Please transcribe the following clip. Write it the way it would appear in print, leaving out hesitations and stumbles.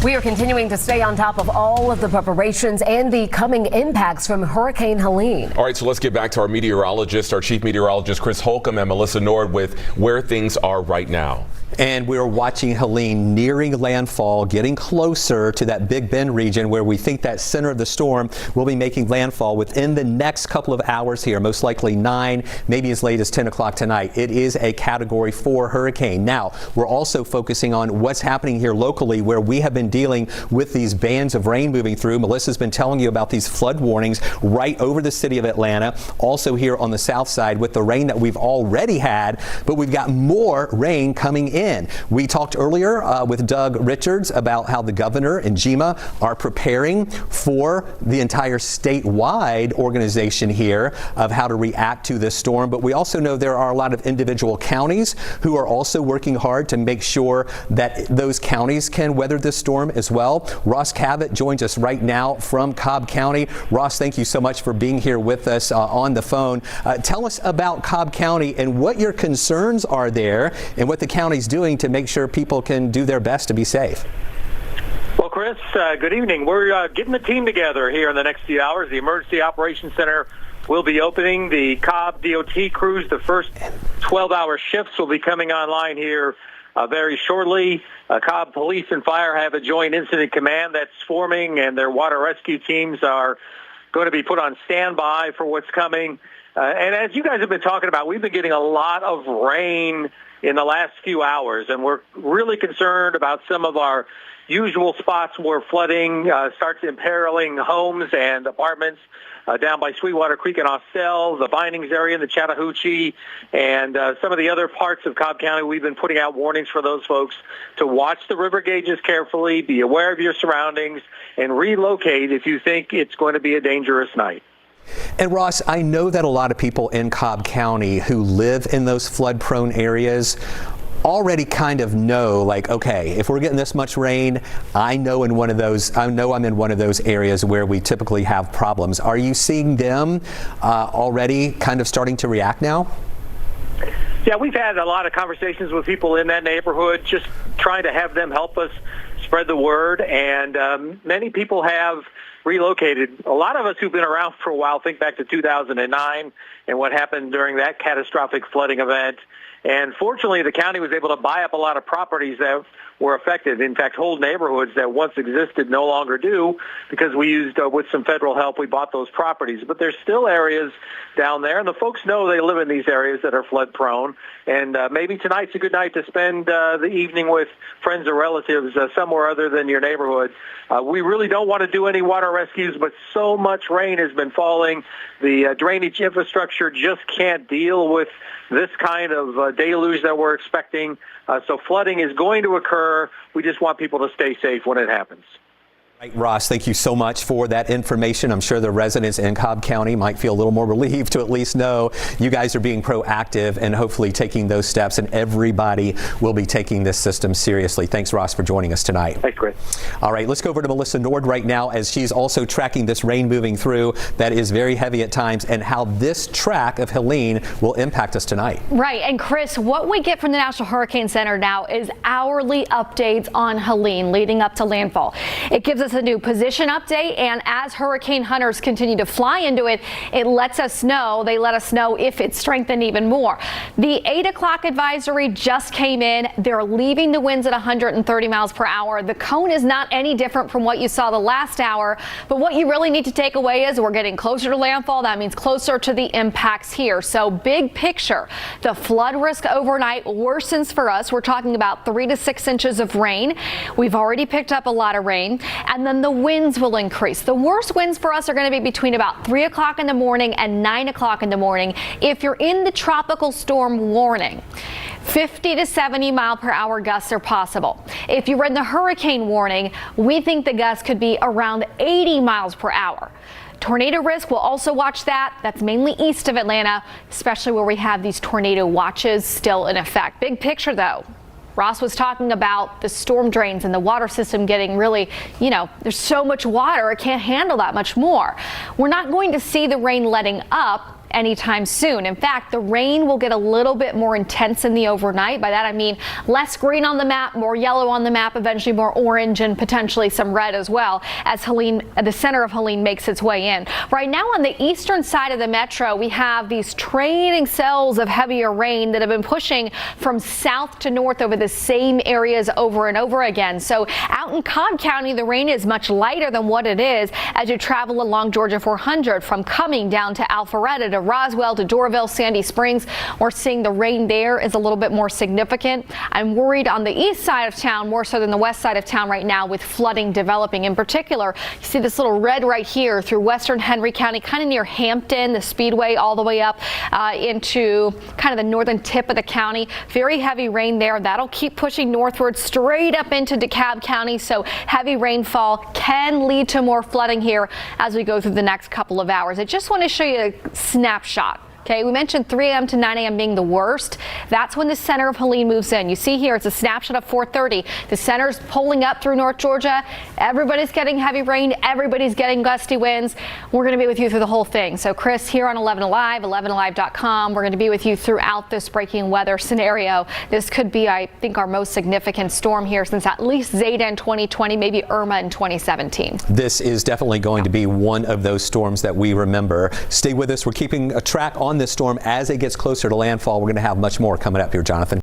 We are continuing to stay on top of all of the preparations and the coming impacts from Hurricane Helene. All right, so let's get back to our meteorologist, our chief meteorologist, Chris Holcomb, and Melissa Nord with where things are right now. And we're watching Helene nearing landfall, getting closer to that Big Bend region where we think that center of the storm will be making landfall within the next couple of hours here, most likely 9, maybe as late as 10 o'clock tonight. It is a Category 4 hurricane. Now, we're also focusing on what's happening here locally where we have been dealing with these bands of rain moving through. Melissa's been telling you about these flood warnings right over the city of Atlanta, also here on the south side with the rain that we've already had, but we've got more rain coming in. We talked earlier with Doug Richards about how the governor and GEMA are preparing for the entire statewide organization here of how to react to this storm. But we also know there are a lot of individual counties who are also working hard to make sure that those counties can weather this storm as well. Ross Cavitt joins us right now from Cobb County. Ross, thank you so much for being here with us on the phone. Tell us about Cobb County and what your concerns are there and what the county's doing to make sure people can do their best to be safe. Well, Chris, good evening. We're getting the team together here in the next few hours. The Emergency Operations Center will be opening. The Cobb DOT crews, the first 12-hour shifts will be coming online here very shortly. Cobb Police and Fire have a joint incident command that's forming, and their water rescue teams are going to be put on standby for what's coming. And as you guys have been talking about, we've been getting a lot of rain in the last few hours, and we're really concerned about some of our usual spots where flooding starts imperiling homes and apartments down by Sweetwater Creek and Austell, the Bindings area in the Chattahoochee, and some of the other parts of Cobb County. We've been putting out warnings for those folks to watch the river gauges carefully, be aware of your surroundings, and relocate if you think it's going to be a dangerous night. And Ross, I know that a lot of people in Cobb County who live in those flood-prone areas already kind of know, like, okay, if we're getting this much rain, I know I'm in one of those areas where we typically have problems. Are you seeing them already kind of starting to react now? Yeah, we've had a lot of conversations with people in that neighborhood, just trying to have them help us spread the word, and many people have relocated. A lot of us who've been around for a while think back to 2009 and what happened during that catastrophic flooding event. And fortunately, the county was able to buy up a lot of properties that were affected. In fact, whole neighborhoods that once existed no longer do, because we used, with some federal help, we bought those properties. But there's still areas down there, and the folks know they live in these areas that are flood prone. And maybe tonight's a good night to spend the evening with friends or relatives somewhere other than your neighborhood. We really don't want to do any water rescues, but so much rain has been falling. The drainage infrastructure just can't deal with this kind of deluge that we're expecting. So flooding is going to occur. We just want people to stay safe when it happens. Right, Ross, thank you so much for that information. I'm sure the residents in Cobb County might feel a little more relieved to at least know you guys are being proactive and hopefully taking those steps, and everybody will be taking this system seriously. Thanks, Ross, for joining us tonight. Thanks, Chris. All right, let's go over to Melissa Nord right now as she's also tracking this rain moving through that is very heavy at times and how this track of Helene will impact us tonight. Right, and Chris, what we get from the National Hurricane Center now is hourly updates on Helene leading up to landfall. It gives us a new position update, and as hurricane hunters continue to fly into it, it lets us know, they let us know if it's strengthened even more. The 8 o'clock advisory just came in. They're leaving the winds at 130 miles per hour. The cone is not any different from what you saw the last hour, but what you really need to take away is we're getting closer to landfall. That means closer to the impacts here. So big picture, the flood risk overnight worsens for us. We're talking about 3 to 6 inches of rain. We've already picked up a lot of rain, and then the winds will increase. The worst winds for us are going to be between about 3 o'clock in the morning and 9 o'clock in the morning. If you're in the tropical storm warning, 50 to 70 mile per hour gusts are possible. If you're in the hurricane warning, we think the gusts could be around 80 miles per hour. Tornado risk, we'll also watch that. That's mainly east of Atlanta, especially where we have these tornado watches still in effect. Big picture though, Ross was talking about the storm drains and the water system getting really, there's so much water, it can't handle that much more. We're not going to see the rain letting up anytime soon. In fact, the rain will get a little bit more intense in the overnight. By that I mean less green on the map, more yellow on the map, eventually more orange and potentially some red as well as Helene, the center of Helene, makes its way in. Right now on the eastern side of the metro, we have these trailing cells of heavier rain that have been pushing from south to north over the same areas over and over again. So out in Cobb County, the rain is much lighter than what it is as you travel along Georgia 400 from Cumming down to Alpharetta to Roswell to Doraville, Sandy Springs. We're seeing the rain there is a little bit more significant. I'm worried on the east side of town more so than the west side of town right now with flooding developing. In particular, you see this little red right here through western Henry County, kind of near Hampton, the Speedway, all the way up into kind of the northern tip of the county. Very heavy rain there. That'll keep pushing northward straight up into DeKalb County. So heavy rainfall can lead to more flooding here as we go through the next couple of hours. I just want to show you a snapshot. Okay, we mentioned 3 a.m. to 9 a.m. being the worst. That's when the center of Helene moves in. You see here, it's a snapshot of 4:30. The center's pulling up through North Georgia. Everybody's getting heavy rain. Everybody's getting gusty winds. We're going to be with you through the whole thing. So Chris here on 11 Alive, 11alive.com. We're going to be with you throughout this breaking weather scenario. This could be, I think, our most significant storm here since at least Zeta in 2020, maybe Irma in 2017. This is definitely going to be one of those storms that we remember. Stay with us. We're keeping a track on this storm as it gets closer to landfall. We're going to have much more coming up here, Jonathan.